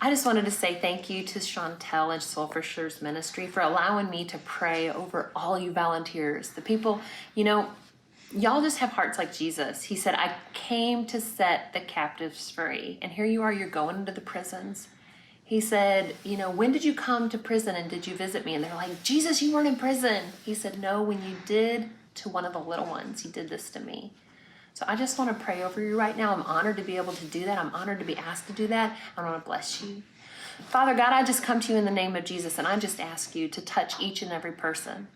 I just wanted to say thank you to Chantel and SoulFisher's ministry for allowing me to pray over all you volunteers. The people, y'all just have hearts like Jesus. He said, I came to set the captives free. And here you are, you're going into the prisons. He said, when did you come to prison and did you visit me? And they're like, Jesus, you weren't in prison. He said, no, when you did to one of the little ones, you did this to me. So I just want to pray over you right now. I'm honored to be able to do that. I'm honored to be asked to do that. I want to bless you. Father God, I just come to you in the name of Jesus, and I just ask you to touch each and every person.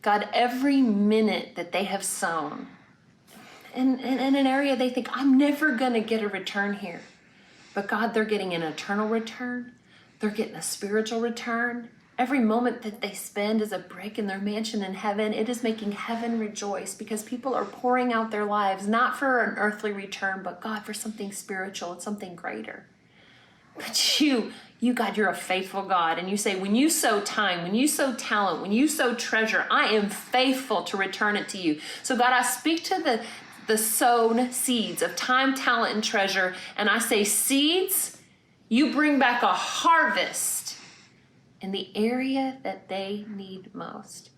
God, every minute that they have sown in an area they think, I'm never going to get a return here. But God, they're getting an eternal return. They're getting a spiritual return. Every moment that they spend is a brick in their mansion in heaven. It is making heaven rejoice because people are pouring out their lives, not for an earthly return, but God, for something spiritual and something greater. But you, God, you're a faithful God. And you say, when you sow time, when you sow talent, when you sow treasure, I am faithful to return it to you. So God, I speak to the sown seeds of time, talent, and treasure. And I say, seeds, you bring back a harvest in the area that they need most.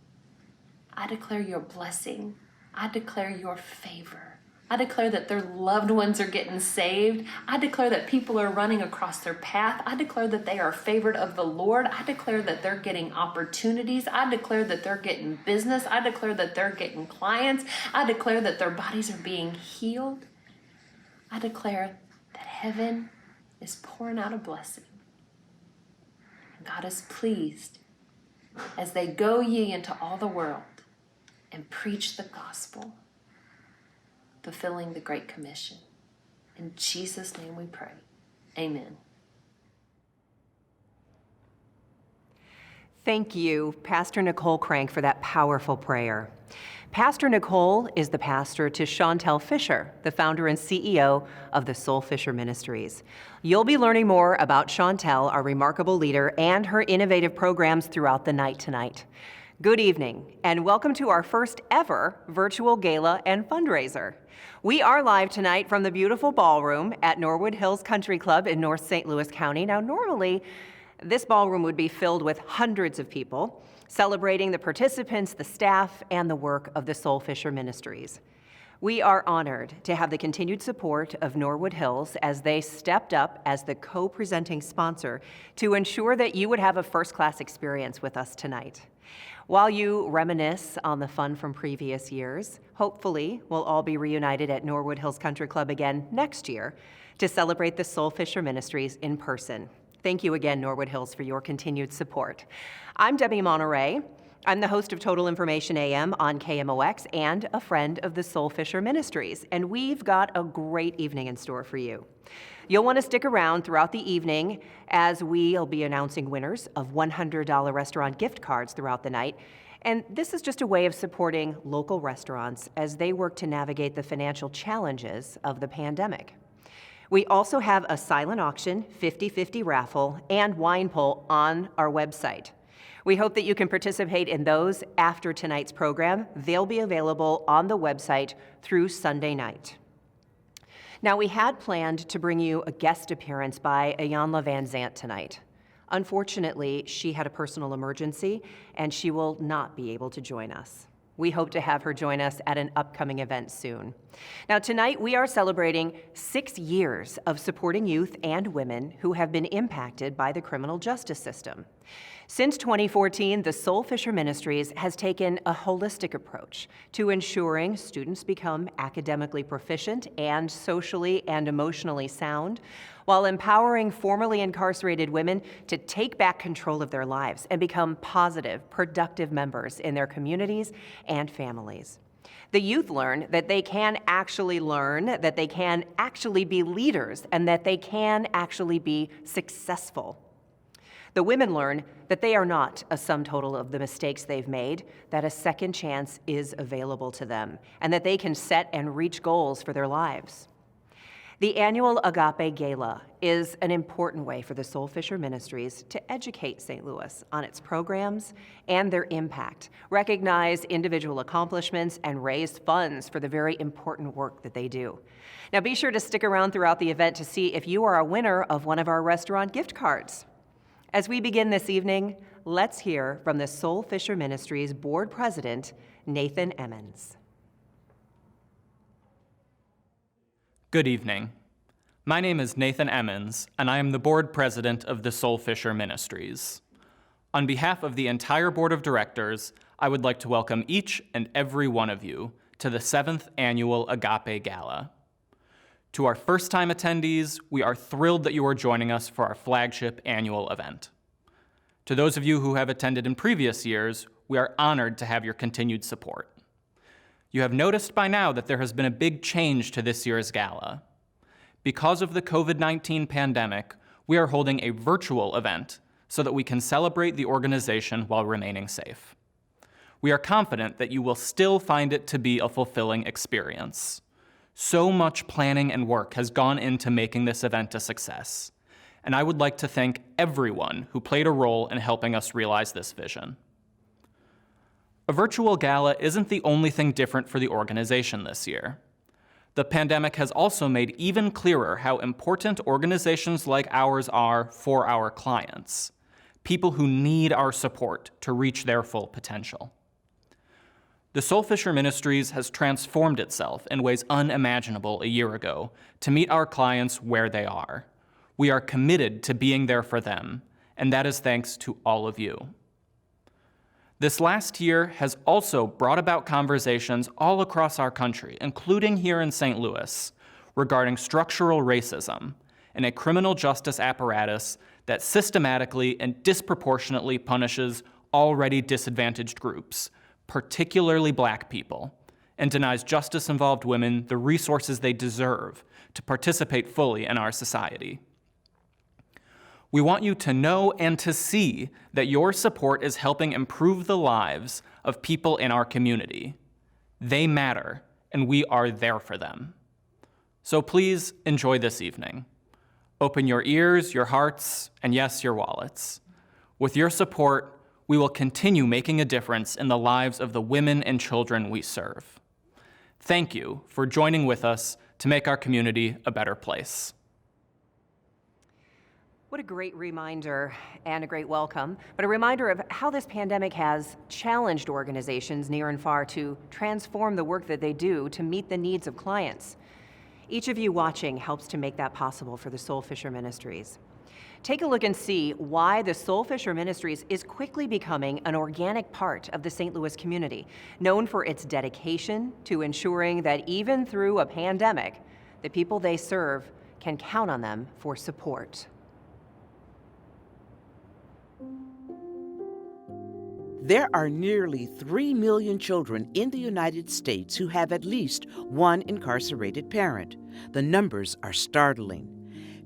I declare your blessing. I declare your favor. I declare that their loved ones are getting saved. I declare that people are running across their path. I declare that they are favored of the Lord. I declare that they're getting opportunities. I declare that they're getting business. I declare that they're getting clients. I declare that their bodies are being healed. I declare that heaven is pouring out a blessing. God is pleased as they go ye into all the world and preach the gospel, fulfilling the Great Commission. In Jesus' name we pray. Amen. Thank you, Pastor Nicole Crank, for that powerful prayer. Pastor Nicole is the pastor to Chantel Fisher, the founder and CEO of the SoulFisher Ministries. You'll be learning more about Chantel, our remarkable leader, and her innovative programs throughout the night tonight. Good evening, and welcome to our first ever virtual gala and fundraiser. We are live tonight from the beautiful ballroom at Norwood Hills Country Club in North St. Louis County. Now, normally, this ballroom would be filled with hundreds of people, celebrating the participants, the staff, and the work of the SoulFisher Ministries. We are honored to have the continued support of Norwood Hills as they stepped up as the co-presenting sponsor to ensure that you would have a first-class experience with us tonight. While you reminisce on the fun from previous years, hopefully we'll all be reunited at Norwood Hills Country Club again next year to celebrate the SoulFisher Ministries in person. Thank you again, Norwood Hills, for your continued support. I'm Debbie Monterey. I'm the host of Total Information AM on KMOX and a friend of the SoulFisher Ministries, and we've got a great evening in store for you. You'll want to stick around throughout the evening as we'll be announcing winners of $100 restaurant gift cards throughout the night. And this is just a way of supporting local restaurants as they work to navigate the financial challenges of the pandemic. We also have a silent auction, 50-50 raffle, and wine pull on our website. We hope that you can participate in those after tonight's program. They'll be available on the website through Sunday night. Now, we had planned to bring you a guest appearance by Ayanla Vanzant tonight. Unfortunately, she had a personal emergency, and she will not be able to join us. We hope to have her join us at an upcoming event soon. Now, tonight we are celebrating 6 years of supporting youth and women who have been impacted by the criminal justice system. Since 2014, the SoulFisher Ministries has taken a holistic approach to ensuring students become academically proficient and socially and emotionally sound, while empowering formerly incarcerated women to take back control of their lives and become positive, productive members in their communities and families. The youth learn that they can actually learn, that they can actually be leaders, and that they can actually be successful. The women learn that they are not a sum total of the mistakes they've made, that a second chance is available to them, and that they can set and reach goals for their lives. The annual Agape Gala is an important way for the SoulFisher Ministries to educate St. Louis on its programs and their impact, recognize individual accomplishments, and raise funds for the very important work that they do. Now be sure to stick around throughout the event to see if you are a winner of one of our restaurant gift cards. As we begin this evening, let's hear from the SoulFisher Ministries Board President, Nathan Emmons. Good evening. My name is Nathan Emmons, and I am the Board President of the SoulFisher Ministries. On behalf of the entire Board of Directors, I would like to welcome each and every one of you to the 7th Annual Agape Gala. To our first-time attendees, we are thrilled that you are joining us for our flagship annual event. To those of you who have attended in previous years, we are honored to have your continued support. You have noticed by now that there has been a big change to this year's gala. Because of the COVID-19 pandemic, we are holding a virtual event so that we can celebrate the organization while remaining safe. We are confident that you will still find it to be a fulfilling experience. So much planning and work has gone into making this event a success, and I would like to thank everyone who played a role in helping us realize this vision. A virtual gala isn't the only thing different for the organization this year. The pandemic has also made even clearer how important organizations like ours are for our clients, people who need our support to reach their full potential. The SoulFisher Ministries has transformed itself in ways unimaginable a year ago to meet our clients where they are. We are committed to being there for them, and that is thanks to all of you. This last year has also brought about conversations all across our country, including here in St. Louis, regarding structural racism and a criminal justice apparatus that systematically and disproportionately punishes already disadvantaged groups, particularly Black people, and denies justice-involved women the resources they deserve to participate fully in our society. We want you to know and to see that your support is helping improve the lives of people in our community. They matter, and we are there for them. So please enjoy this evening. Open your ears, your hearts, and yes, your wallets. With your support, we will continue making a difference in the lives of the women and children we serve. Thank you for joining with us to make our community a better place. What a great reminder and a great welcome, but a reminder of how this pandemic has challenged organizations near and far to transform the work that they do to meet the needs of clients. Each of you watching helps to make that possible for the SoulFisher Ministries. Take a look and see why the SoulFisher Ministries is quickly becoming an organic part of the St. Louis community, known for its dedication to ensuring that even through a pandemic, the people they serve can count on them for support. There are nearly 3 million children in the United States who have at least one incarcerated parent. The numbers are startling.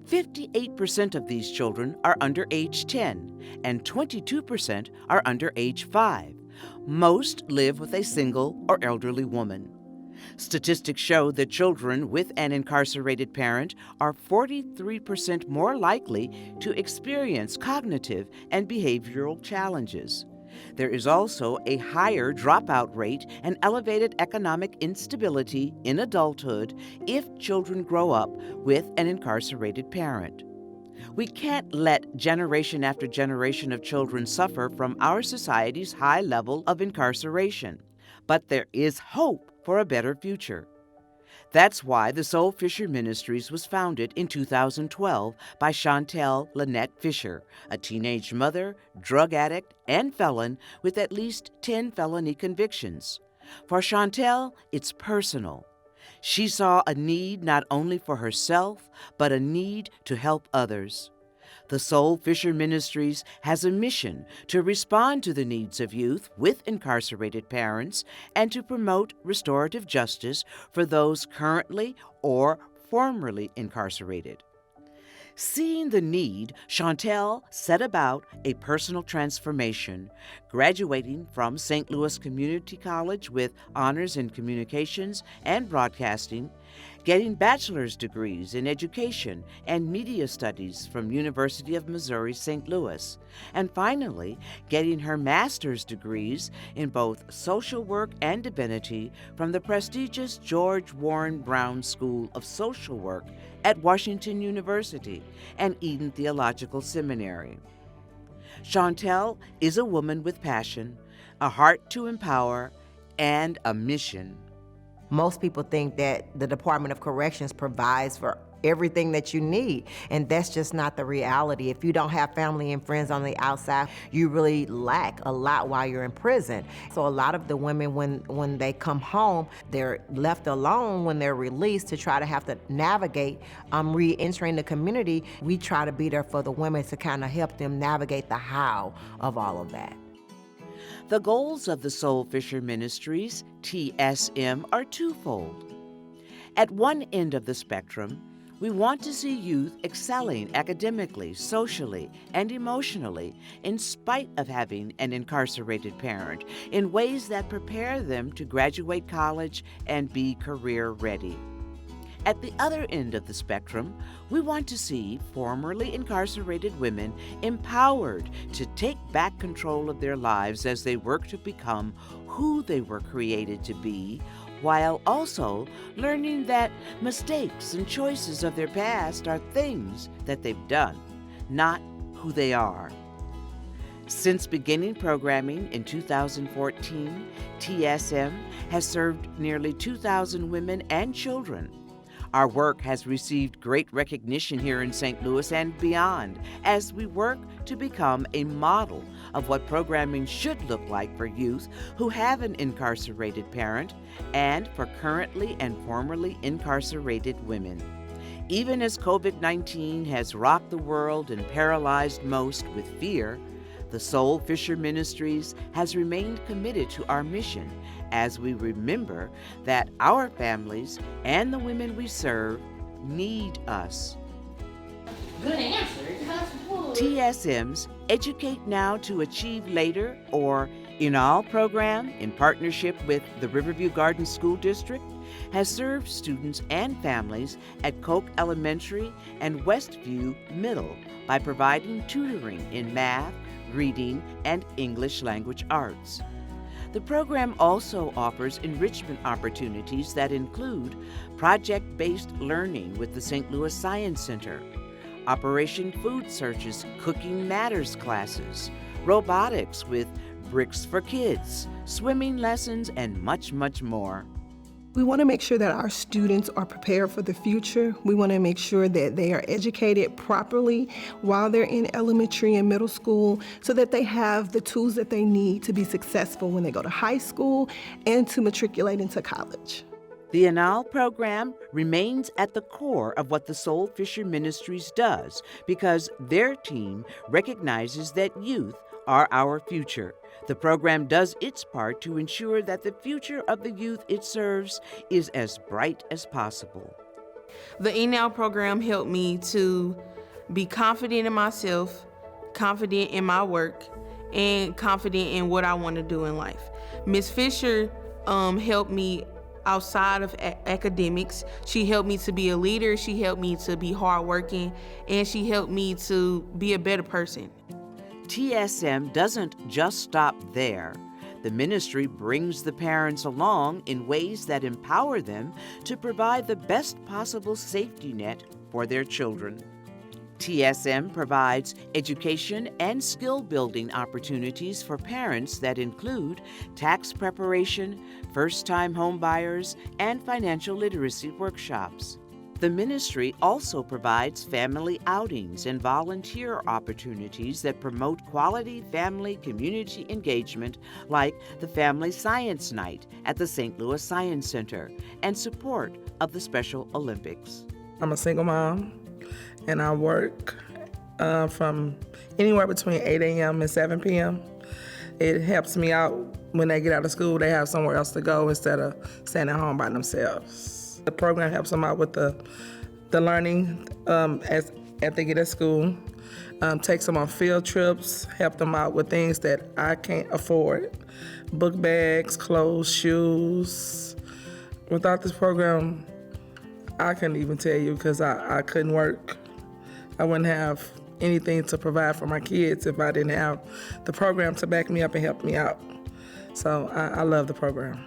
58% of these children are under age 10, and 22% are under age 5. Most live with a single or elderly woman. Statistics show that children with an incarcerated parent are 43% more likely to experience cognitive and behavioral challenges. There is also a higher dropout rate and elevated economic instability in adulthood if children grow up with an incarcerated parent. We can't let generation after generation of children suffer from our society's high level of incarceration, but there is hope for a better future. That's why the SoulFisher Ministries was founded in 2012 by Chantel Lynette Fisher, a teenage mother, drug addict, and felon with at least 10 felony convictions. For Chantel, it's personal. She saw a need not only for herself, but a need to help others. The SoulFisher Ministries has a mission to respond to the needs of youth with incarcerated parents and to promote restorative justice for those currently or formerly incarcerated. Seeing the need, Chantel set about a personal transformation, graduating from St. Louis Community College with honors in communications and broadcasting. getting bachelor's degrees in education and media studies from University of Missouri St. Louis, and finally getting her master's degrees in both social work and divinity from the prestigious George Warren Brown School of Social Work at Washington University and Eden Theological Seminary. Chantel is a woman with passion, a heart to empower, and a mission. Most people think that the Department of Corrections provides for everything that you need, and that's just not the reality. If you don't have family and friends on the outside, you really lack a lot while you're in prison. So a lot of the women, when they come home, they're left alone when they're released to try to have to navigate re-entering the community. We try to be there for the women to kind of help them navigate the how of all of that. The goals of the SoulFisher Ministries, TSM, are twofold. At one end of the spectrum, we want to see youth excelling academically, socially, and emotionally in spite of having an incarcerated parent in ways that prepare them to graduate college and be career ready. At the other end of the spectrum, we want to see formerly incarcerated women empowered to take back control of their lives as they work to become who they were created to be, while also learning that mistakes and choices of their past are things that they've done, not who they are. Since beginning programming in 2014, TSM has served nearly 2,000 women and children. Our work has received great recognition here in St. Louis and beyond as we work to become a model of what programming should look like for youth who have an incarcerated parent and for currently and formerly incarcerated women. Even as COVID-19 has rocked the world and paralyzed most with fear, the SoulFisher Ministries has remained committed to our mission as we remember that our families and the women we serve need us. Good answer. TSM's Educate Now to Achieve Later, or INAL program, in partnership with the Riverview Gardens School District, has served students and families at Koch Elementary and Westview Middle by providing tutoring in math, reading, and English language arts. The program also offers enrichment opportunities that include project-based learning with the St. Louis Science Center, Operation Food Search's Cooking Matters classes, robotics with Bricks for Kids, swimming lessons, and much, much more. We want to make sure that our students are prepared for the future. We want to make sure that they are educated properly while they're in elementary and middle school so that they have the tools that they need to be successful when they go to high school and to matriculate into college. The INAL program remains at the core of what the SoulFisher Ministries does because their team recognizes that youth are our future. The program does its part to ensure that the future of the youth it serves is as bright as possible. The ENOW program helped me to be confident in myself, confident in my work, and confident in what I want to do in life. Ms. Fisher helped me outside of academics. She helped me to be a leader, she helped me to be hardworking, and she helped me to be a better person. TSM doesn't just stop there. The ministry brings the parents along in ways that empower them to provide the best possible safety net for their children. TSM provides education and skill-building opportunities for parents that include tax preparation, first-time home buyers, and financial literacy workshops. The ministry also provides family outings and volunteer opportunities that promote quality family community engagement, like the Family Science Night at the St. Louis Science Center and support of the Special Olympics. I'm a single mom, and I work from anywhere between 8 a.m. and 7 p.m. It helps me out when they get out of school, they have somewhere else to go instead of staying at home by themselves. The program helps them out with the learning as they get at school, takes them on field trips, help them out with things that I can't afford, book bags, clothes, shoes. Without this program, I couldn't even tell you because I couldn't work. I wouldn't have anything to provide for my kids if I didn't have the program to back me up and help me out. So I love the program.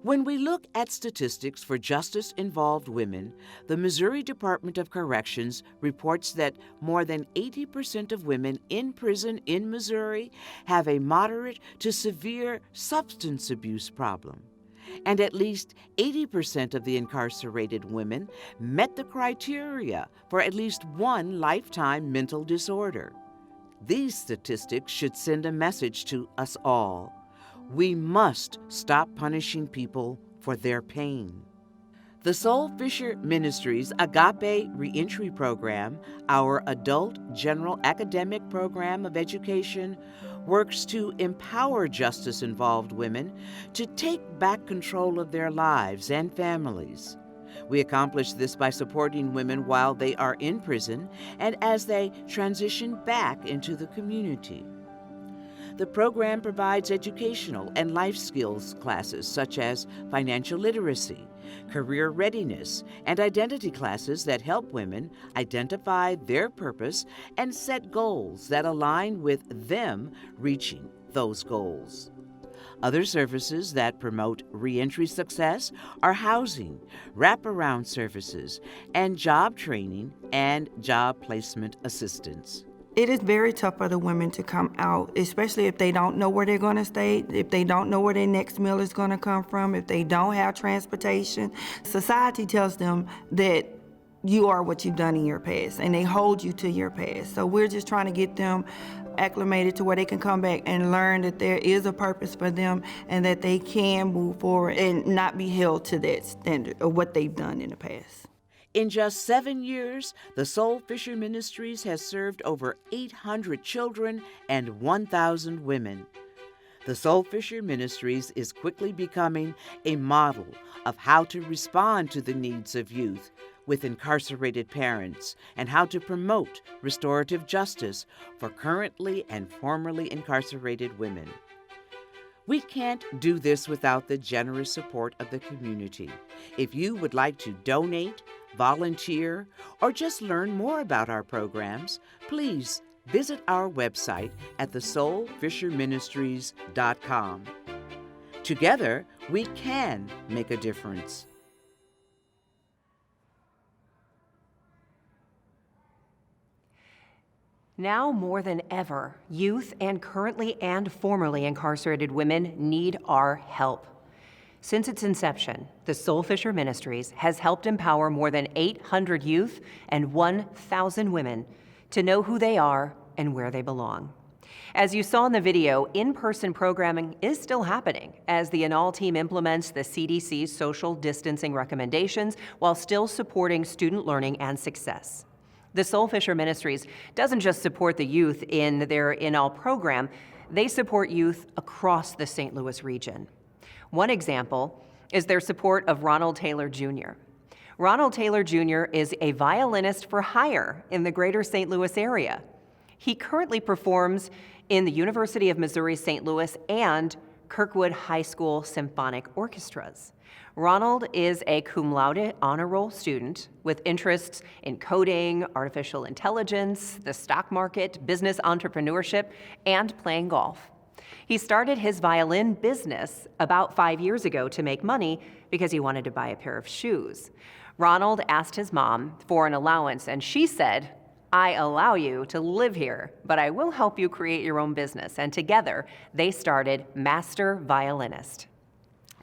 When we look at statistics for justice-involved women, the Missouri Department of Corrections reports that more than 80% of women in prison in Missouri have a moderate to severe substance abuse problem. And at least 80% of the incarcerated women met the criteria for at least one lifetime mental disorder. These statistics should send a message to us all. We must stop punishing people for their pain. The SoulFisher Ministries Agape Reentry Program, our adult general academic program of education, works to empower justice-involved women to take back control of their lives and families. We accomplish this by supporting women while they are in prison and as they transition back into the community. The program provides educational and life skills classes such as financial literacy, career readiness, and identity classes that help women identify their purpose and set goals that align with them reaching those goals. Other services that promote reentry success are housing, wraparound services, and job training and job placement assistance. It is very tough for the women to come out, especially if they don't know where they're going to stay, if they don't know where their next meal is going to come from, if they don't have transportation. Society tells them that you are what you've done in your past, and they hold you to your past. So we're just trying to get them acclimated to where they can come back and learn that there is a purpose for them and that they can move forward and not be held to that standard of what they've done in the past. In just 7 years, the SoulFisher Ministries has served over 800 children and 1,000 women. The SoulFisher Ministries is quickly becoming a model of how to respond to the needs of youth with incarcerated parents and how to promote restorative justice for currently and formerly incarcerated women. We can't do this without the generous support of the community. If you would like to donate, volunteer, or just learn more about our programs, please visit our website at thesoulfisherministries.com. Together, we can make a difference. Now more than ever, youth and currently and formerly incarcerated women need our help. Since its inception, the SoulFisher Ministries has helped empower more than 800 youth and 1,000 women to know who they are and where they belong. As you saw in the video, in-person programming is still happening as the Anal team implements the CDC's social distancing recommendations while still supporting student learning and success. The SoulFisher Ministries doesn't just support the youth in their Anal program, they support youth across the St. Louis region. One example is their support of Ronald Taylor Jr. Ronald Taylor Jr. is a violinist for hire in the greater St. Louis area. He currently performs in the University of Missouri St. Louis and Kirkwood High School symphonic orchestras. Ronald is a cum laude honor roll student with interests in coding, artificial intelligence, the stock market, business entrepreneurship, and playing golf. He started his violin business about 5 years ago to make money because he wanted to buy a pair of shoes. Ronald asked his mom for an allowance, and she said, "I allow you to live here, but I will help you create your own business." And together, they started Master Violinist.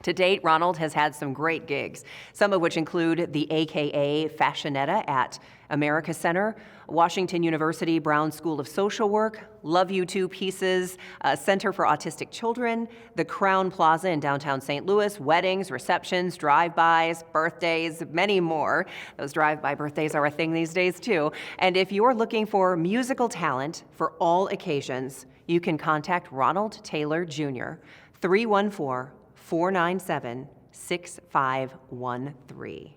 To date, Ronald has had some great gigs, some of which include the AKA Fashionetta at America Center, Washington University Brown School of Social Work, Love You Two Pieces, Center for Autistic Children, the Crown Plaza in downtown St. Louis, weddings, receptions, drive-bys, birthdays, many more. Those drive-by birthdays are a thing these days too. And if you're looking for musical talent for all occasions, you can contact Ronald Taylor Jr., 314-497-6513.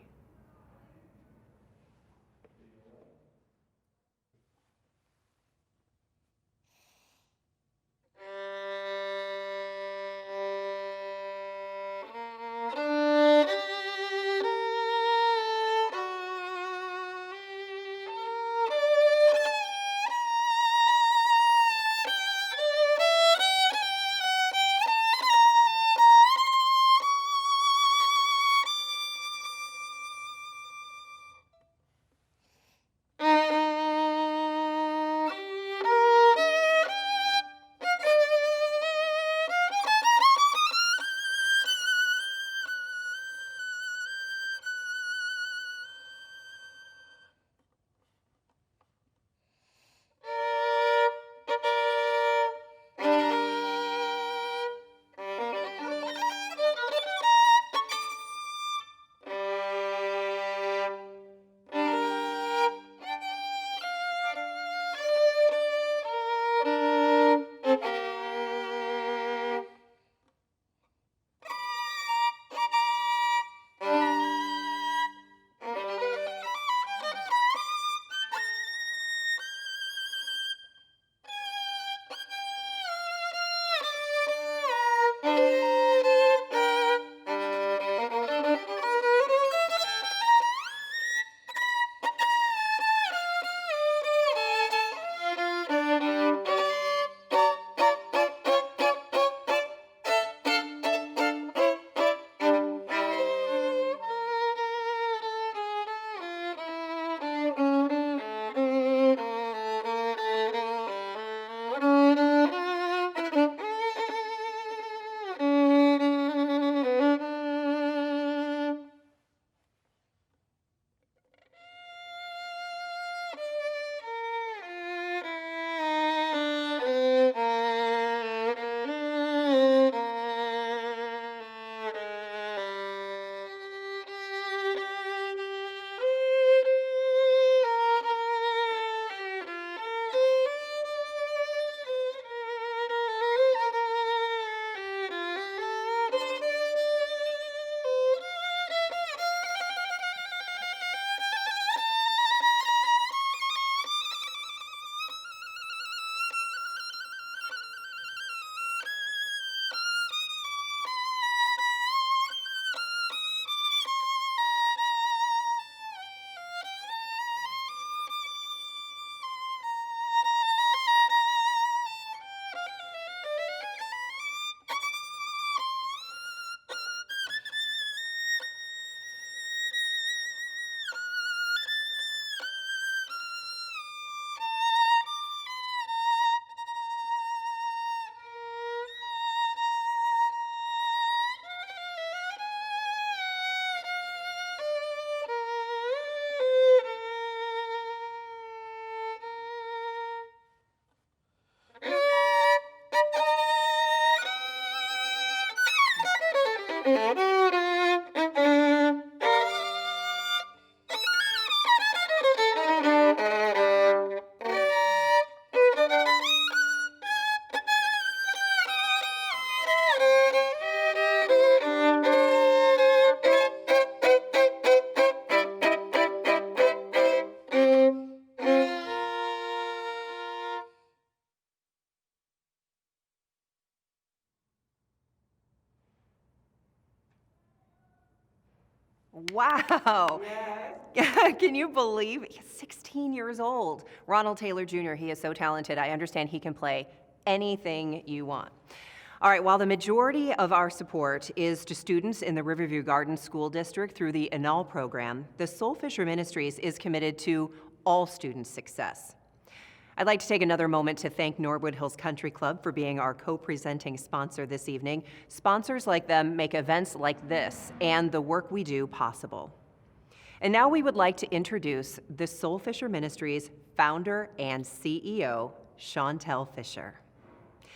Wow. Can you believe? He's 16 years old. Ronald Taylor Jr., he is so talented. I understand he can play anything you want. All right, while the majority of our support is to students in the Riverview Gardens School District through the Annal program, the SoulFisher Ministries is committed to all students' success. I'd like to take another moment to thank Norwood Hills Country Club for being our co-presenting sponsor this evening. Sponsors like them make events like this and the work we do possible. And now we would like to introduce the SoulFisher Ministries founder and CEO, Chantel Fisher.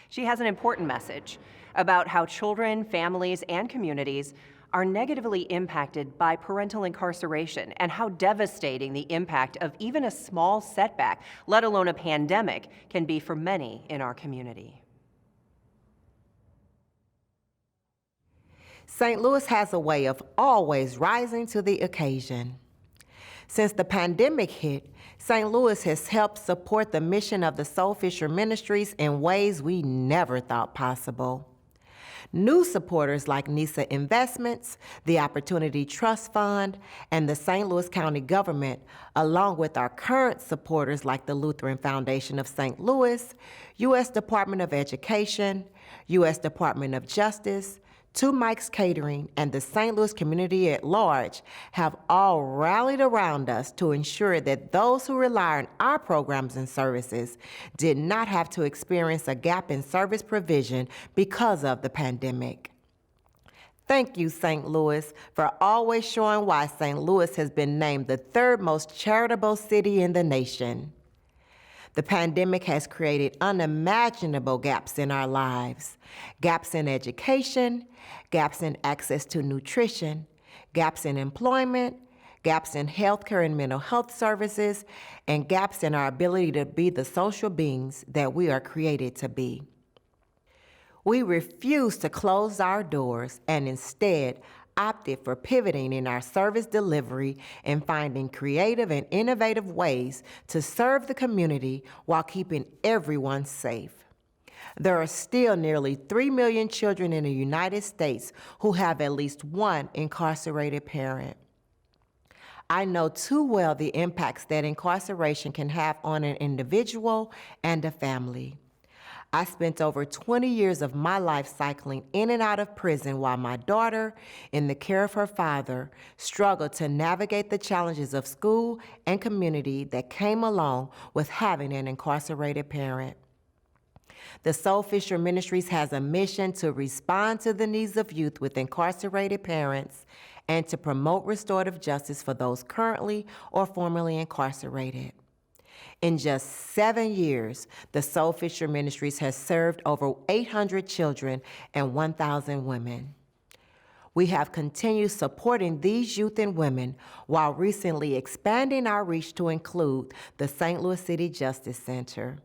She has an important message about how children, families, and communities are negatively impacted by parental incarceration and how devastating the impact of even a small setback, let alone a pandemic, can be for many in our community. St. Louis has a way of always rising to the occasion. Since the pandemic hit, St. Louis has helped support the mission of the SoulFisher Ministries in ways we never thought possible. New supporters like NISA Investments, the Opportunity Trust Fund, and the St. Louis County government, along with our current supporters like the Lutheran Foundation of St. Louis, U.S. Department of Education, U.S. Department of Justice, Two Mike's Catering, and the St. Louis community at large have all rallied around us to ensure that those who rely on our programs and services did not have to experience a gap in service provision because of the pandemic. Thank you, St. Louis, for always showing why St. Louis has been named the third most charitable city in the nation. The pandemic has created unimaginable gaps in our lives. Gaps in education, gaps in access to nutrition, gaps in employment, gaps in healthcare and mental health services, and gaps in our ability to be the social beings that we are created to be. We refuse to close our doors and instead opted for pivoting in our service delivery and finding creative and innovative ways to serve the community while keeping everyone safe. There are still nearly 3 million children in the United States who have at least one incarcerated parent. I know too well the impacts that incarceration can have on an individual and a family. I spent over 20 years of my life cycling in and out of prison while my daughter, in the care of her father, struggled to navigate the challenges of school and community that came along with having an incarcerated parent. The SoulFisher Ministries has a mission to respond to the needs of youth with incarcerated parents and to promote restorative justice for those currently or formerly incarcerated. In just 7 years, the SoulFisher Ministries has served over 800 children and 1,000 women. We have continued supporting these youth and women while recently expanding our reach to include the St. Louis City Justice Center.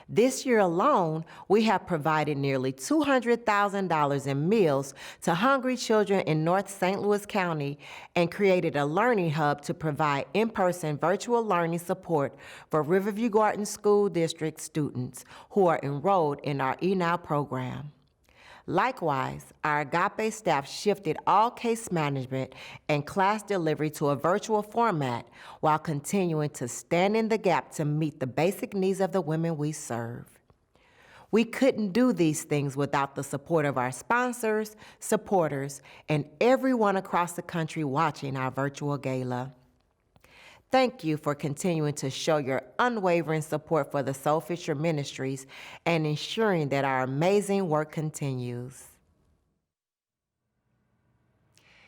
This year alone, we have provided nearly $200,000 in meals to hungry children in North St. Louis County and created a learning hub to provide in-person virtual learning support for Riverview Gardens School District students who are enrolled in our eNow program. Likewise, our Agape staff shifted all case management and class delivery to a virtual format while continuing to stand in the gap to meet the basic needs of the women we serve. We couldn't do these things without the support of our sponsors, supporters, and everyone across the country watching our virtual gala. Thank you for continuing to show your unwavering support for the SoulFisher Ministries and ensuring that our amazing work continues.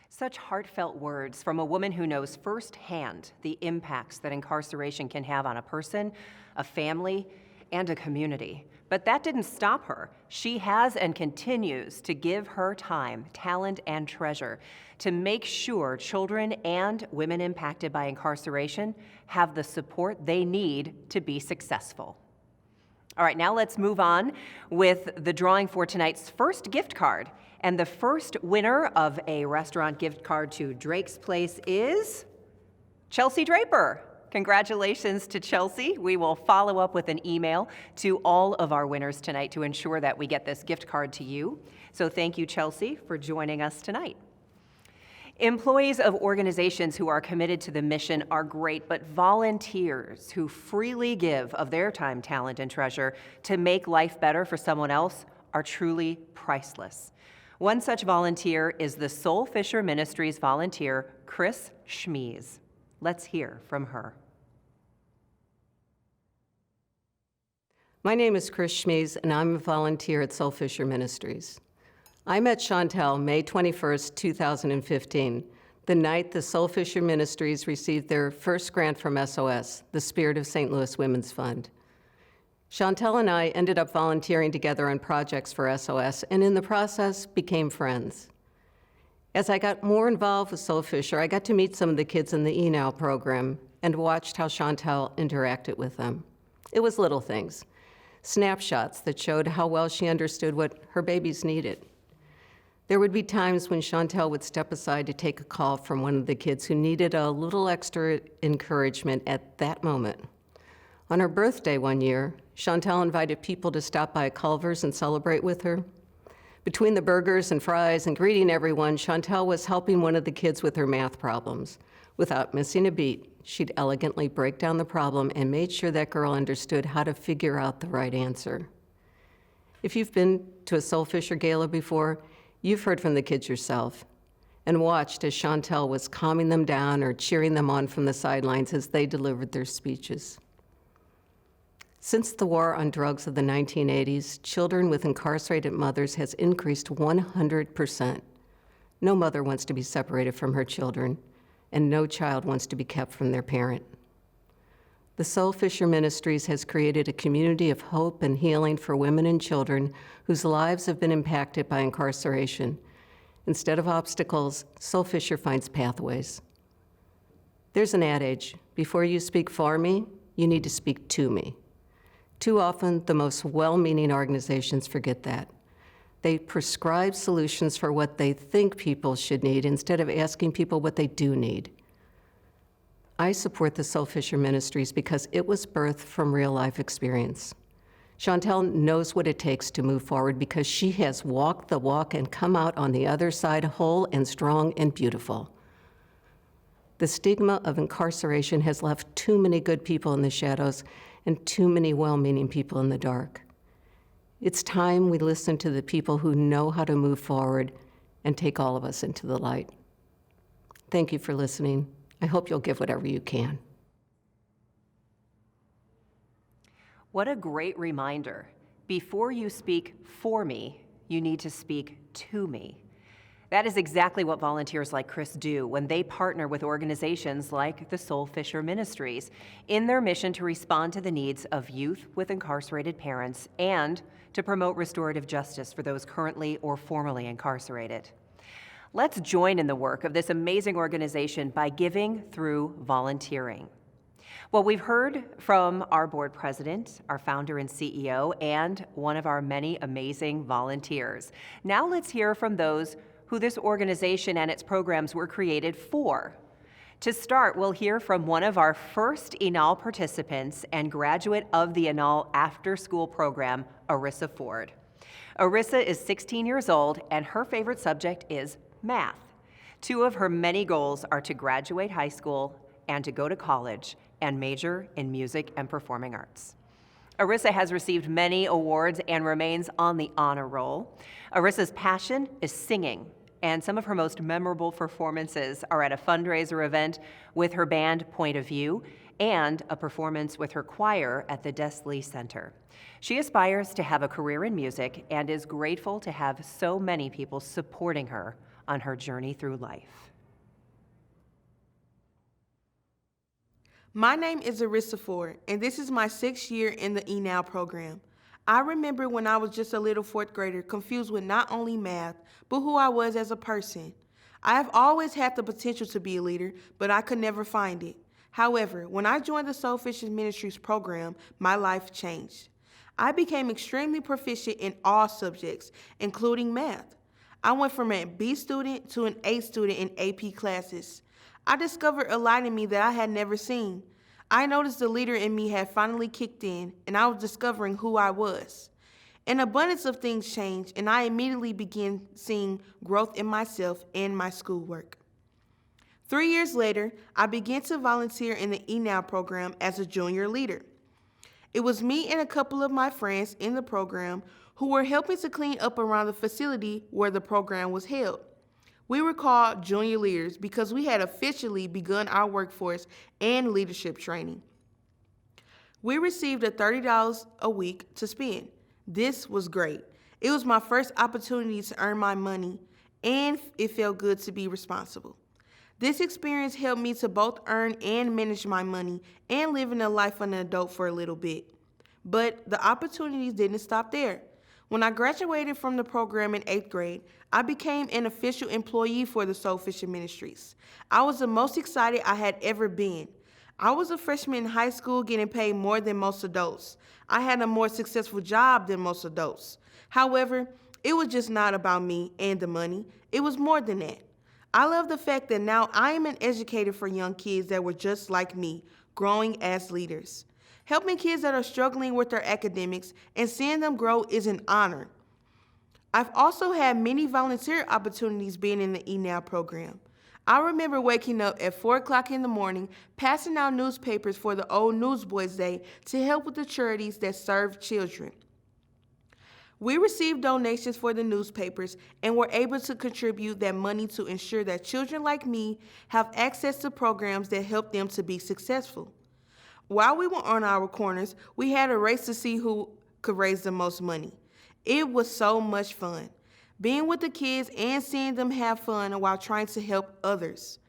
Such heartfelt words from a woman who knows firsthand the impacts that incarceration can have on a person, a family, and a community. But that didn't stop her. She has and continues to give her time, talent, and treasure to make sure children and women impacted by incarceration have the support they need to be successful. All right, now let's move on with the drawing for tonight's first gift card. And the first winner of a restaurant gift card to Drake's Place is Chelsea Draper. Congratulations to Chelsea. We will follow up with an email to all of our winners tonight to ensure that we get this gift card to you. So thank you, Chelsea, for joining us tonight. Employees of organizations who are committed to the mission are great, but volunteers who freely give of their time, talent, and treasure to make life better for someone else are truly priceless. One such volunteer is the SoulFisher Ministries volunteer, Chris Schmies. Let's hear from her. My name is Chris Schmies, and I'm a volunteer at SoulFisher Ministries. I met Chantel May 21st, 2015, the night the SoulFisher Ministries received their first grant from SOS, the Spirit of St. Louis Women's Fund. Chantel and I ended up volunteering together on projects for SOS, and in the process became friends. As I got more involved with SoulFisher, I got to meet some of the kids in the eNow program and watched how Chantel interacted with them. It was little things, snapshots that showed how well she understood what her babies needed. There would be times when Chantel would step aside to take a call from one of the kids who needed a little extra encouragement at that moment. On her birthday one year, Chantel invited people to stop by Culver's and celebrate with her. Between the burgers and fries and greeting everyone, Chantel was helping one of the kids with her math problems. Without missing a beat, she'd elegantly break down the problem and made sure that girl understood how to figure out the right answer. If you've been to a SoulFisher Gala before, you've heard from the kids yourself and watched as Chantel was calming them down or cheering them on from the sidelines as they delivered their speeches. Since the war on drugs of the 1980s, children with incarcerated mothers has increased 100%. No mother wants to be separated from her children, and no child wants to be kept from their parent. The SoulFisher Ministries has created a community of hope and healing for women and children whose lives have been impacted by incarceration. Instead of obstacles, SoulFisher finds pathways. There's an adage, before you speak for me, you need to speak to me. Too often, the most well-meaning organizations forget that. They prescribe solutions for what they think people should need instead of asking people what they do need. I support the SoulFisher Ministries because it was birthed from real-life experience. Chantel knows what it takes to move forward because she has walked the walk and come out on the other side whole and strong and beautiful. The stigma of incarceration has left too many good people in the shadows and too many well-meaning people in the dark. It's time we listen to the people who know how to move forward and take all of us into the light. Thank you for listening. I hope you'll give whatever you can. What a great reminder. Before you speak for me, you need to speak to me. That is exactly what volunteers like Chris do when they partner with organizations like the SoulFisher Ministries in their mission to respond to the needs of youth with incarcerated parents and to promote restorative justice for those currently or formerly incarcerated. Let's join in the work of this amazing organization by giving through volunteering. Well, we've heard from our board president, our founder and CEO, and one of our many amazing volunteers. Now let's hear from those who this organization and its programs were created for. To start, we'll hear from one of our first ENAL participants and graduate of the ENAL After School program, Arissa Ford. Arissa is 16 years old, and her favorite subject is math. Two of her many goals are to graduate high school and to go to college and major in music and performing arts. Arissa has received many awards and remains on the honor roll. Arissa's passion is singing, and some of her most memorable performances are at a fundraiser event with her band Point of View and a performance with her choir at the Desley Center. She aspires to have a career in music and is grateful to have so many people supporting her on her journey through life. My name is Arissa Ford, and this is my 6th year in the eNow program. I remember when I was just a little 4th grader, confused with not only math, but who I was as a person. I have always had the potential to be a leader, but I could never find it. However, when I joined the SoulFisher Ministries program, my life changed. I became extremely proficient in all subjects, including math. I went from a B student to an A student in AP classes. I discovered a light in me that I had never seen. I noticed the leader in me had finally kicked in, and I was discovering who I was. An abundance of things changed, and I immediately began seeing growth in myself and my schoolwork. 3 years later, I began to volunteer in the eNow program as a junior leader. It was me and a couple of my friends in the program who were helping to clean up around the facility where the program was held. We were called junior leaders because we had officially begun our workforce and leadership training. We received $30 a week to spend. This was great. It was my first opportunity to earn my money, and it felt good to be responsible. This experience helped me to both earn and manage my money and living a life of an adult for a little bit. But the opportunities didn't stop there. When I graduated from the program in 8th grade, I became an official employee for the SoulFisher Ministries. I was the most excited I had ever been. I was a freshman in high school getting paid more than most adults. I had a more successful job than most adults. However, it was just not about me and the money. It was more than that. I love the fact that now I am an educator for young kids that were just like me, growing as leaders. Helping kids that are struggling with their academics and seeing them grow is an honor. I've also had many volunteer opportunities being in the eNow program. I remember waking up at 4 o'clock in the morning, passing out newspapers for the Old Newsboys Day to help with the charities that serve children. We received donations for the newspapers and were able to contribute that money to ensure that children like me have access to programs that help them to be successful. While we were on our corners, we had a race to see who could raise the most money. It was so much fun, being with the kids and seeing them have fun while trying to help others.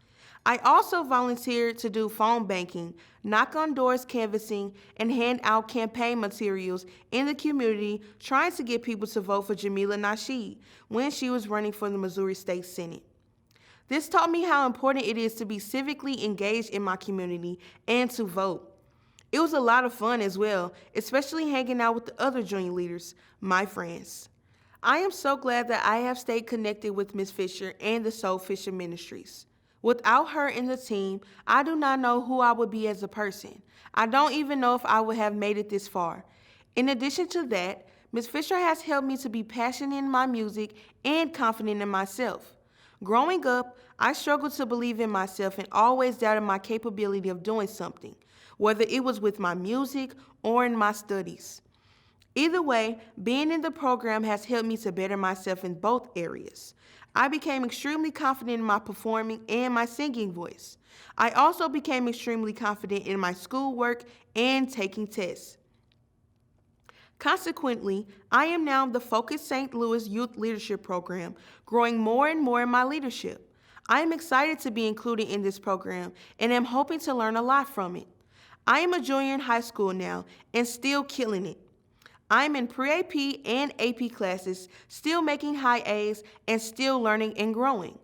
I also volunteered to do phone banking, knock on doors canvassing, and hand out campaign materials in the community trying to get people to vote for Jamila Nasheed when she was running for the Missouri State Senate. This taught me how important it is to be civically engaged in my community and to vote. It was a lot of fun as well, especially hanging out with the other junior leaders, my friends. I am so glad that I have stayed connected with Ms. Fisher and the SoulFisher Ministries. Without her and the team, I do not know who I would be as a person. I don't even know if I would have made it this far. In addition to that, Ms. Fisher has helped me to be passionate in my music and confident in myself. Growing up, I struggled to believe in myself and always doubted my capability of doing something, whether it was with my music or in my studies. Either way, being in the program has helped me to better myself in both areas. I became extremely confident in my performing and my singing voice. I also became extremely confident in my schoolwork and taking tests. Consequently, I am now the Focus St. Louis Youth Leadership Program, growing more and more in my leadership. I am excited to be included in this program and am hoping to learn a lot from it. I am a junior in high school now and still killing it. I'm in pre-AP and AP classes, still making high A's and still learning and growing.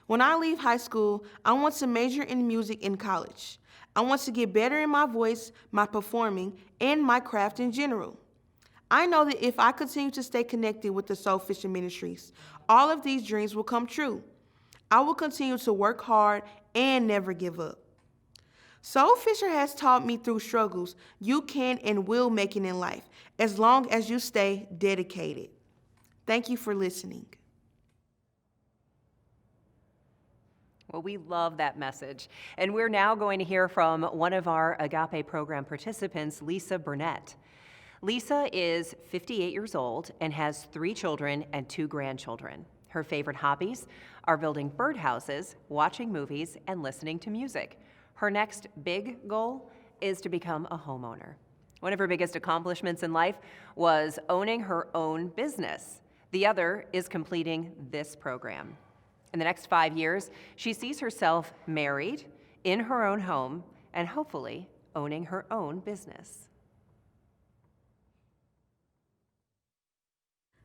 When I leave high school, I want to major in music in college. I want to get better in my voice, my performing, and my craft in general. I know that if I continue to stay connected with the SoulFisher Ministries, all of these dreams will come true. I will continue to work hard and never give up. SoulFisher has taught me through struggles you can and will make it in life, as long as you stay dedicated. Thank you for listening. Well, we love that message. And we're now going to hear from one of our Agape program participants, Lisa Burnett. Lisa is 58 years old and has 3 children and 2 grandchildren. Her favorite hobbies are building birdhouses, watching movies, and listening to music. Her next big goal is to become a homeowner. One of her biggest accomplishments in life was owning her own business. The other is completing this program. In the next 5 years, she sees herself married, in her own home, and hopefully owning her own business.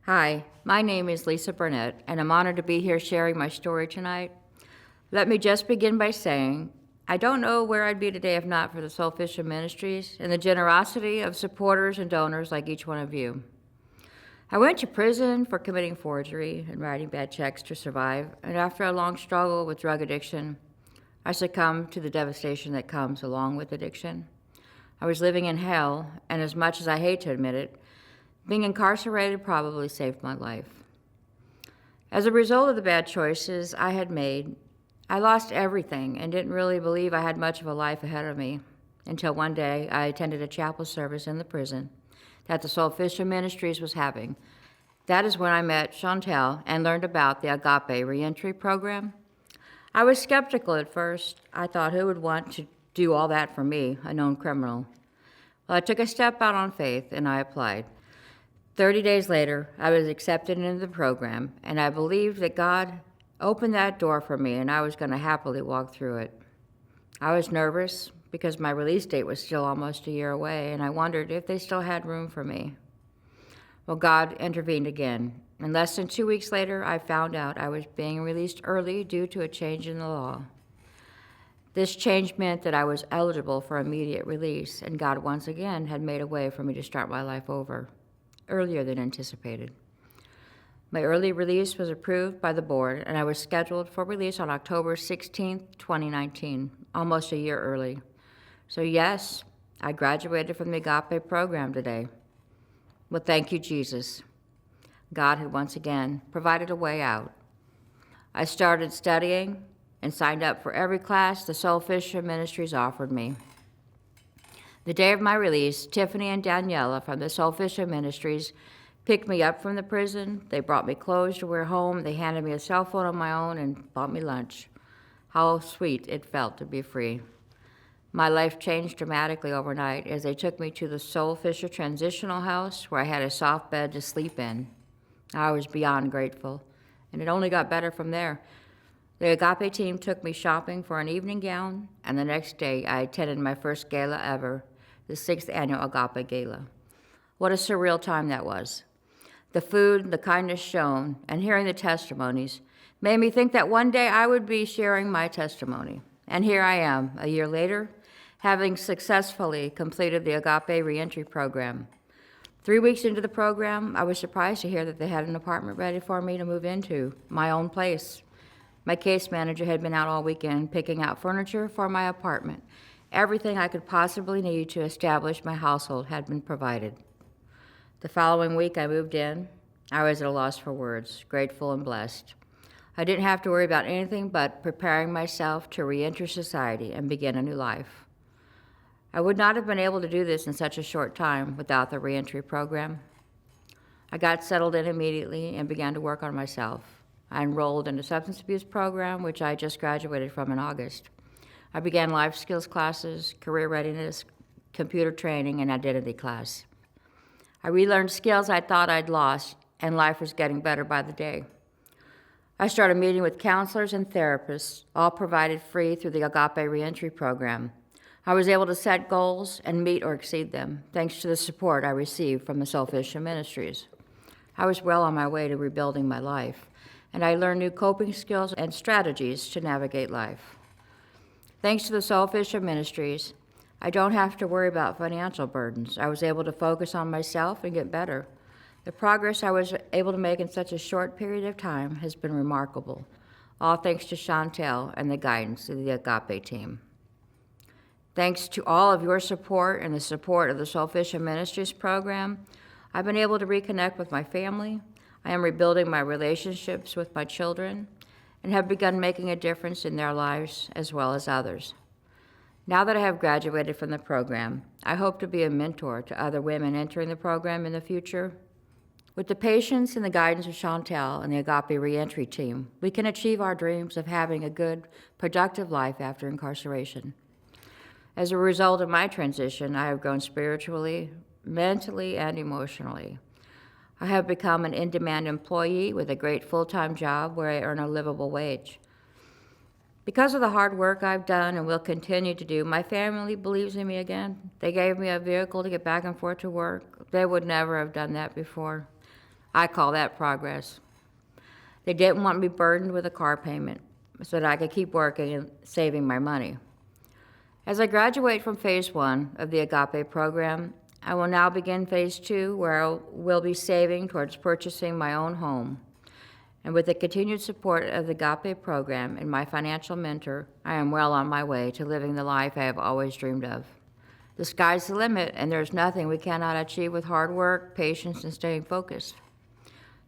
Hi, my name is Lisa Burnett, and I'm honored to be here sharing my story tonight. Let me just begin by saying, I don't know where I'd be today if not for the SoulFisher Ministries and the generosity of supporters and donors like each one of you. I went to prison for committing forgery and writing bad checks to survive, and after a long struggle with drug addiction, I succumbed to the devastation that comes along with addiction. I was living in hell, and as much as I hate to admit it, being incarcerated probably saved my life. As a result of the bad choices I had made, I lost everything and didn't really believe I had much of a life ahead of me until one day I attended a chapel service in the prison that the SoulFisher Ministries was having. That is when I met Chantel and learned about the Agape reentry program. I was skeptical at first. I thought, who would want to do all that for me, a known criminal? Well, I took a step out on faith and I applied. 30 days later, I was accepted into the program, and I believed that God opened that door for me and I was going to happily walk through it. I was nervous because my release date was still almost a year away, and I wondered if they still had room for me. Well, God intervened again, and less than 2 weeks later, I found out I was being released early due to a change in the law. This change meant that I was eligible for immediate release, and God once again had made a way for me to start my life over, earlier than anticipated. My early release was approved by the board, and I was scheduled for release on October 16, 2019, almost a year early. So yes, I graduated from the Agape program today. Well, thank you, Jesus. God had once again provided a way out. I started studying and signed up for every class the SoulFisher Ministries offered me. The day of my release, Tiffany and Daniela from the SoulFisher Ministries picked me up from the prison. They brought me clothes to wear home. They handed me a cell phone of my own and bought me lunch. How sweet it felt to be free. My life changed dramatically overnight as they took me to the SoulFisher Transitional House where I had a soft bed to sleep in. I was beyond grateful, and it only got better from there. The Agape team took me shopping for an evening gown, and the next day I attended my first gala ever, the 6th annual Agape Gala. What a surreal time that was. The food, the kindness shown, and hearing the testimonies made me think that one day I would be sharing my testimony. And here I am, a year later, having successfully completed the Agape reentry program. 3 weeks into the program, I was surprised to hear that they had an apartment ready for me to move into, my own place. My case manager had been out all weekend picking out furniture for my apartment. Everything I could possibly need to establish my household had been provided. The following week I moved in. I was at a loss for words, grateful and blessed. I didn't have to worry about anything but preparing myself to reenter society and begin a new life. I would not have been able to do this in such a short time without the reentry program. I got settled in immediately and began to work on myself. I enrolled in a substance abuse program, which I just graduated from in August. I began life skills classes, career readiness, computer training, and identity class. I relearned skills I thought I'd lost, and life was getting better by the day. I started meeting with counselors and therapists, all provided free through the Agape reentry program. I was able to set goals and meet or exceed them, thanks to the support I received from the SoulFisher Ministries. I was well on my way to rebuilding my life, and I learned new coping skills and strategies to navigate life. Thanks to the SoulFisher Ministries, I don't have to worry about financial burdens. I was able to focus on myself and get better. The progress I was able to make in such a short period of time has been remarkable, all thanks to Chantel and the guidance of the Agape team. Thanks to all of your support and the support of the SoulFisher Ministries program, I've been able to reconnect with my family. I am rebuilding my relationships with my children and have begun making a difference in their lives as well as others. Now that I have graduated from the program, I hope to be a mentor to other women entering the program in the future. With the patience and the guidance of Chantel and the Agape reentry team, we can achieve our dreams of having a good, productive life after incarceration. As a result of my transition, I have grown spiritually, mentally, and emotionally. I have become an in-demand employee with a great full-time job where I earn a livable wage. Because of the hard work I've done and will continue to do, my family believes in me again. They gave me a vehicle to get back and forth to work. They would never have done that before. I call that progress. They didn't want me burdened with a car payment so that I could keep working and saving my money. As I graduate from Phase 1 of the Agape program, I will now begin Phase 2, where I will be saving towards purchasing my own home. And with the continued support of the Agape program and my financial mentor, I am well on my way to living the life I have always dreamed of. The sky's the limit, and there's nothing we cannot achieve with hard work, patience, and staying focused.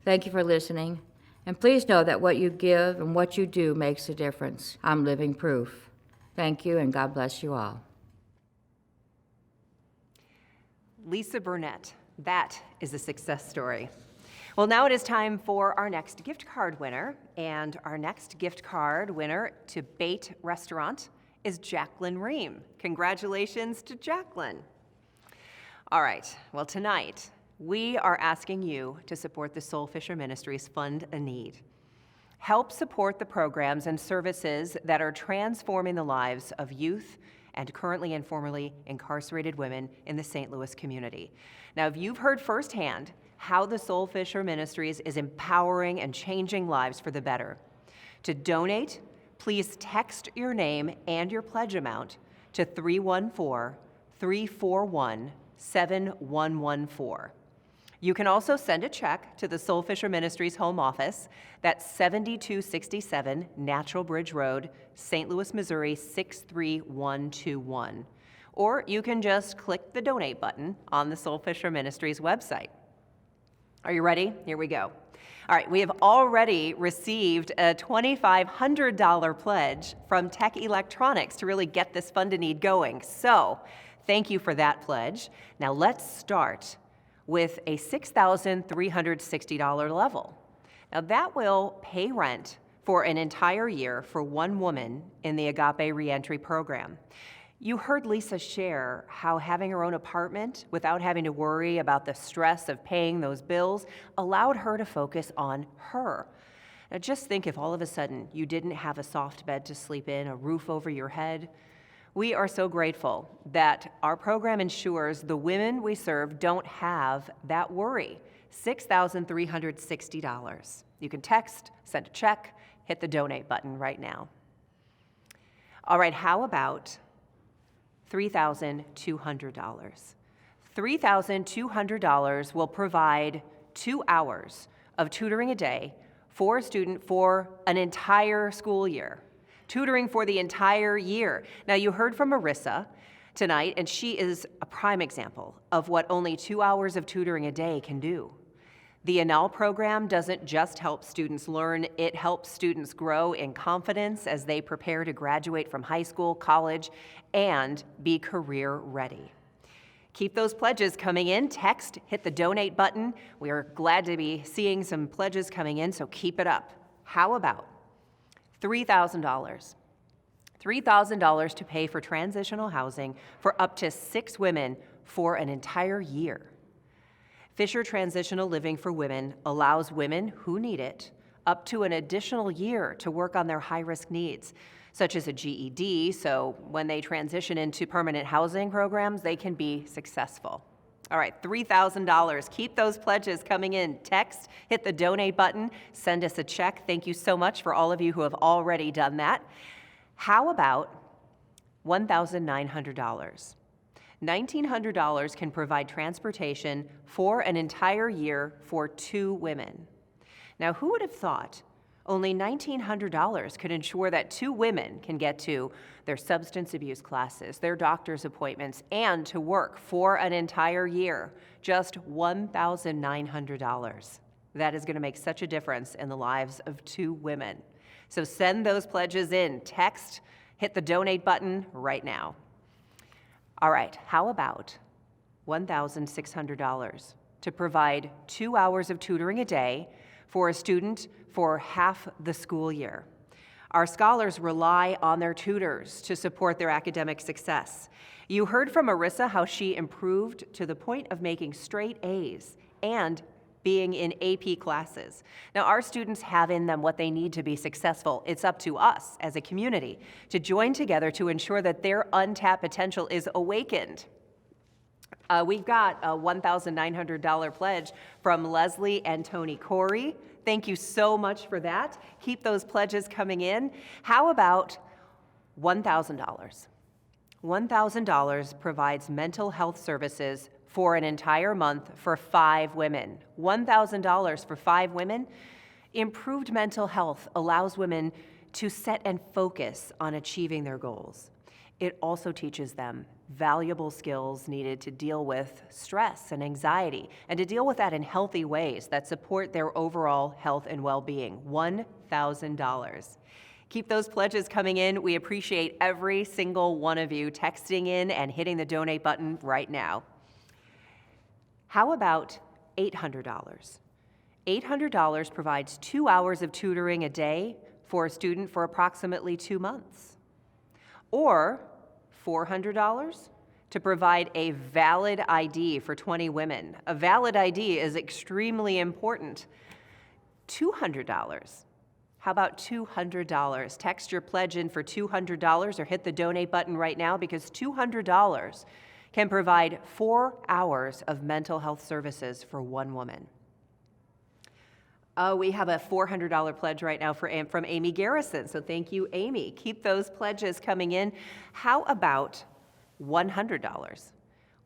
Thank you for listening, And please know that what you give and what you do makes a difference. I'm living proof. Thank you, and God bless you all. Lisa Burnett, that is a success story. Well, now it is time for our next gift card winner, and our next gift card winner to Bait Restaurant is Jacqueline Ream. Congratulations to Jacqueline. All right, well, tonight we are asking you to support the SoulFisher Ministries Fund a Need. Help support the programs and services that are transforming the lives of youth and currently and formerly incarcerated women in the St. Louis community. Now, if you've heard firsthand how the SoulFisher Ministries is empowering and changing lives for the better, to donate, please text your name and your pledge amount to 314-341-7114. You can also send a check to the SoulFisher Ministries home office. That's 7267 Natural Bridge Road, St. Louis, Missouri 63121. Or you can just click the donate button on the SoulFisher Ministries website. Are you ready? Here we go. All right, we have already received a $2,500 pledge from Tech Electronics to really get this fund a need going. So thank you for that pledge. Now let's start with a $6,360 level. Now that will pay rent for an entire year for one woman in the Agape Reentry Program. You heard Lisa share how having her own apartment without having to worry about the stress of paying those bills allowed her to focus on her. Now just think if all of a sudden you didn't have a soft bed to sleep in, a roof over your head. We are so grateful that our program ensures the women we serve don't have that worry. $6,360. You can text, send a check, hit the donate button right now. All right, how about $3,200? $3,200 will provide 2 hours of tutoring a day for a student for an entire school year. Tutoring for the entire year. Now, you heard from Marissa tonight, and she is a prime example of what only 2 hours of tutoring a day can do. The Ayanla program doesn't just help students learn, it helps students grow in confidence as they prepare to graduate from high school, college, and be career ready. Keep those pledges coming in. Text, hit the donate button. We are glad to be seeing some pledges coming in, so keep it up. How about $3,000? $3,000 to pay for transitional housing for up to 6 women for an entire year. Fisher Transitional Living for Women allows women who need it up to an additional year to work on their high-risk needs, such as a GED, so when they transition into permanent housing programs, they can be successful. All right, $3,000. Keep those pledges coming in. Text, hit the donate button, send us a check. Thank you so much for all of you who have already done that. How about $1,900? $1,900 can provide transportation for an entire year for 2 women. Now, who would have thought only $1,900 could ensure that 2 women can get to their substance abuse classes, their doctor's appointments, and to work for an entire year? Just $1,900. That is going to make such a difference in the lives of 2 women. So send those pledges in. Text, hit the donate button right now. All right, how about $1,600 to provide 2 hours of tutoring a day for a student for half the school year? Our scholars rely on their tutors to support their academic success. You heard from Marissa how she improved to the point of making straight A's and being in AP classes. Now, our students have in them what they need to be successful. It's up to us as a community to join together to ensure that their untapped potential is awakened. We've got a $1,900 pledge from Leslie and Tony Corey. Thank you so much for that. Keep those pledges coming in. How about $1,000? $1,000 provides mental health services for an entire month for 5 women. $1,000 for 5 women. Improved mental health allows women to set and focus on achieving their goals. it also teaches them valuable skills needed to deal with stress and anxiety, and to deal with that in healthy ways that support their overall health and well-being. $1,000. Keep those pledges coming in. We appreciate every single one of you texting in and hitting the donate button right now. How about $800? $800 provides 2 hours of tutoring a day for a student for approximately 2 months. Or $400 to provide a valid ID for 20 women. A valid ID is extremely important. $200. How about $200? Text your pledge in for $200 or hit the donate button right now, because $200 can provide 4 hours of mental health services for one woman. We have a $400 pledge right now from Amy Garrison, so thank you, Amy. Keep those pledges coming in. How about $100?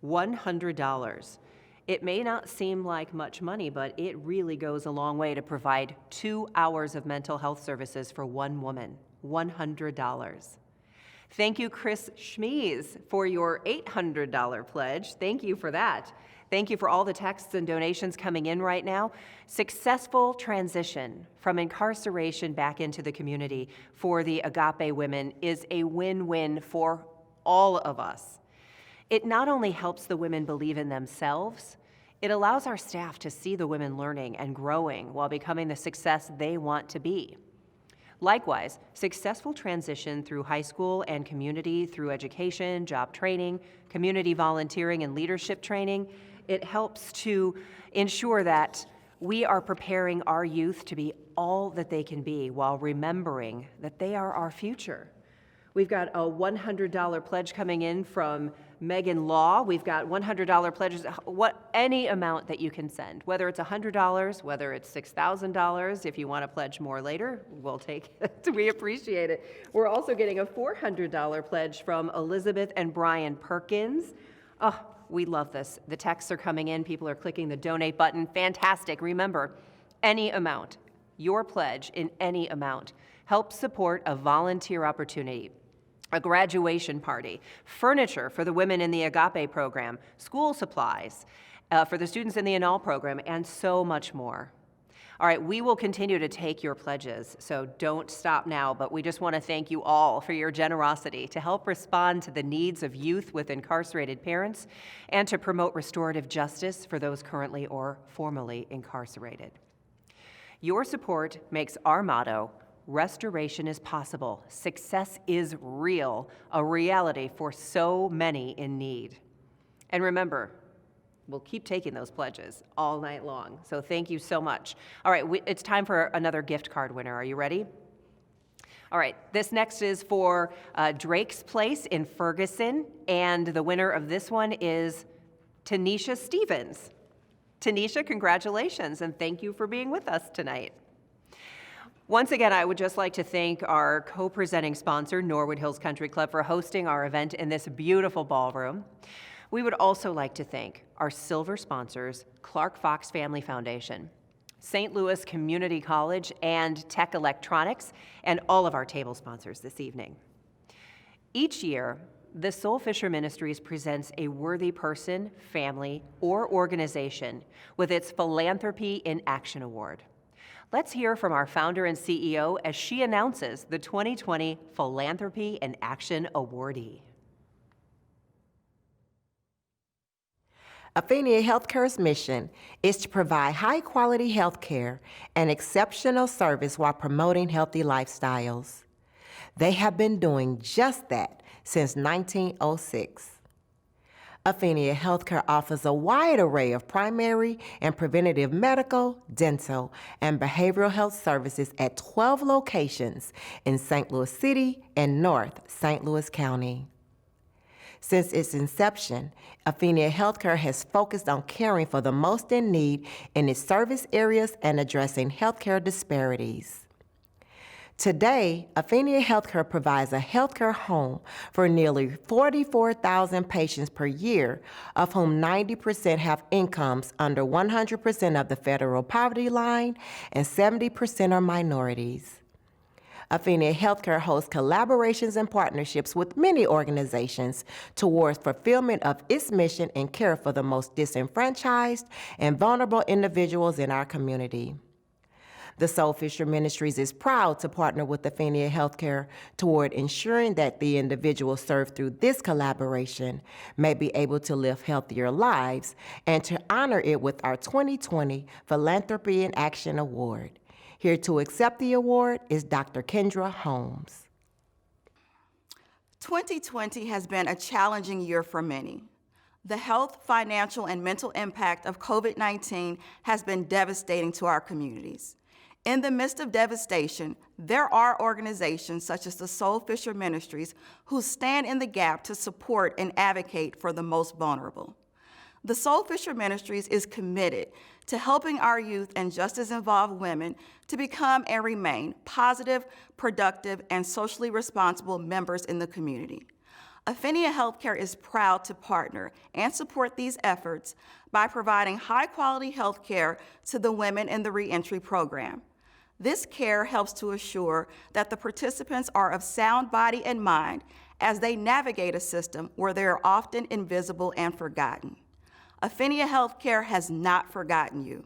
$100. It may not seem like much money, but it really goes a long way to provide 2 hours of mental health services for one woman. $100. Thank you, Chris Schmies, for your $800 pledge. Thank you for that. Thank you for all the texts and donations coming in right now. Successful transition from incarceration back into the community for the Agape women is a win-win for all of us. It not only helps the women believe in themselves, it allows our staff to see the women learning and growing while becoming the success they want to be. Likewise, successful transition through high school and community through education, job training, community volunteering, and leadership training, it helps to ensure that we are preparing our youth to be all that they can be while remembering that they are our future. We've got a $100 pledge coming in from Megan Law. We've got $100 pledges, any amount that you can send, whether it's $100, whether it's $6,000. If you want to pledge more later, we'll take it. We appreciate it. We're also getting a $400 pledge from Elizabeth and Brian Perkins. Oh, we love this. The texts are coming in. People are clicking the donate button. Fantastic. Remember, any amount, your pledge in any amount, helps support a volunteer opportunity, a graduation party, furniture for the women in the Agape program, school supplies for the students in the Annal program, and so much more. All right, we will continue to take your pledges, so don't stop now, but we just want to thank you all for your generosity to help respond to the needs of youth with incarcerated parents and to promote restorative justice for those currently or formerly incarcerated. Your support makes our motto, "Restoration is possible, success is real," a reality for so many in need. And remember, we'll keep taking those pledges all night long, so thank you so much. All right, it's time for another gift card winner. Are you ready? All right, this next is for Drake's Place in Ferguson, and the winner of this one is Tanisha Stevens. Tanisha, congratulations, and thank you for being with us tonight. Once again, I would just like to thank our co-presenting sponsor, Norwood Hills Country Club, for hosting our event in this beautiful ballroom. We would also like to thank our silver sponsors, Clark Fox Family Foundation, St. Louis Community College, and Tech Electronics, and all of our table sponsors this evening. Each year, the SoulFisher Ministries presents a worthy person, family, or organization with its Philanthropy in Action Award. Let's hear from our founder and CEO as she announces the 2020 Philanthropy in Action Awardee. Affinia Healthcare's mission is to provide high-quality health care and exceptional service while promoting healthy lifestyles. They have been doing just that since 1906. Affinia Healthcare offers a wide array of primary and preventative medical, dental, and behavioral health services at 12 locations in St. Louis City and North St. Louis County. Since its inception, Affinia Healthcare has focused on caring for the most in need in its service areas and addressing healthcare disparities. Today, Affinia Healthcare provides a healthcare home for nearly 44,000 patients per year, of whom 90% have incomes under 100% of the federal poverty line and 70% are minorities. Affinia Healthcare hosts collaborations and partnerships with many organizations towards fulfillment of its mission and care for the most disenfranchised and vulnerable individuals in our community. The SoulFisher Ministries is proud to partner with Affinia Healthcare toward ensuring that the individuals served through this collaboration may be able to live healthier lives and to honor it with our 2020 Philanthropy in Action Award. Here to accept the award is Dr. Kendra Holmes. 2020 has been a challenging year for many. The health, financial, and mental impact of COVID-19 has been devastating to our communities. In the midst of devastation, there are organizations such as the SoulFisher Ministries who stand in the gap to support and advocate for the most vulnerable. The SoulFisher Ministries is committed to helping our youth and justice-involved women to become and remain positive, productive, and socially responsible members in the community. Affinia Healthcare is proud to partner and support these efforts by providing high-quality health care to the women in the reentry program. This care helps to assure that the participants are of sound body and mind as they navigate a system where they are often invisible and forgotten. Affinia Healthcare has not forgotten you.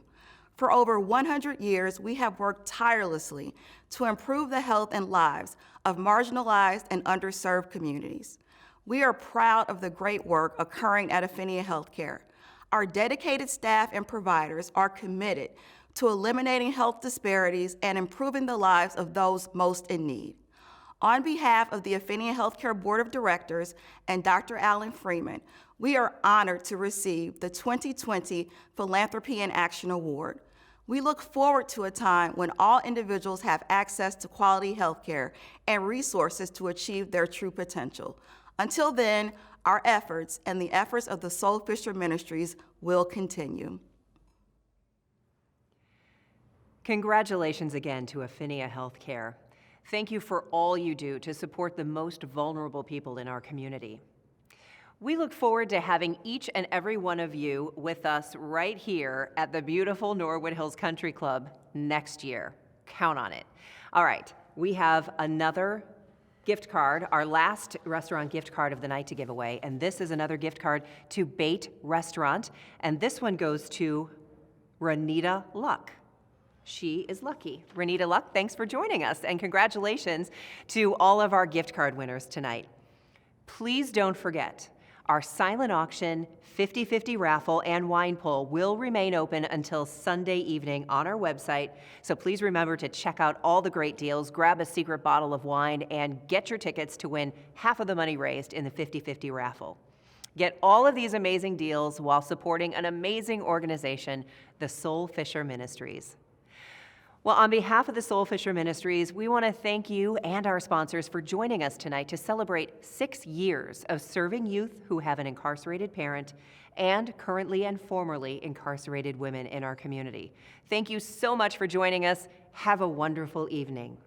For over 100 years, we have worked tirelessly to improve the health and lives of marginalized and underserved communities. We are proud of the great work occurring at Affinia Healthcare. Our dedicated staff and providers are committed to eliminating health disparities and improving the lives of those most in need. On behalf of the Affinia Healthcare Board of Directors and Dr. Alan Freeman, we are honored to receive the 2020 Philanthropy in Action Award. We look forward to a time when all individuals have access to quality health care and resources to achieve their true potential. Until then, our efforts and the efforts of the SoulFisher Ministries will continue. Congratulations again to Affinia Healthcare. Thank you for all you do to support the most vulnerable people in our community. We look forward to having each and every one of you with us right here at the beautiful Norwood Hills Country Club next year. Count on it. All right, we have another gift card, our last restaurant gift card of the night to give away, and this is another gift card to Bait Restaurant, and this one goes to Renita Luck. She is lucky. Renita Luck, thanks for joining us, and congratulations to all of our gift card winners tonight. Please don't forget, our silent auction, 50/50 raffle, and wine pull will remain open until Sunday evening on our website, so please remember to check out all the great deals, grab a secret bottle of wine, and get your tickets to win half of the money raised in the 50/50 raffle. Get all of these amazing deals while supporting an amazing organization, the SoulFisher Ministries. Well, on behalf of the SoulFisher Ministries, we want to thank you and our sponsors for joining us tonight to celebrate 6 years of serving youth who have an incarcerated parent and currently and formerly incarcerated women in our community. Thank you so much for joining us. Have a wonderful evening.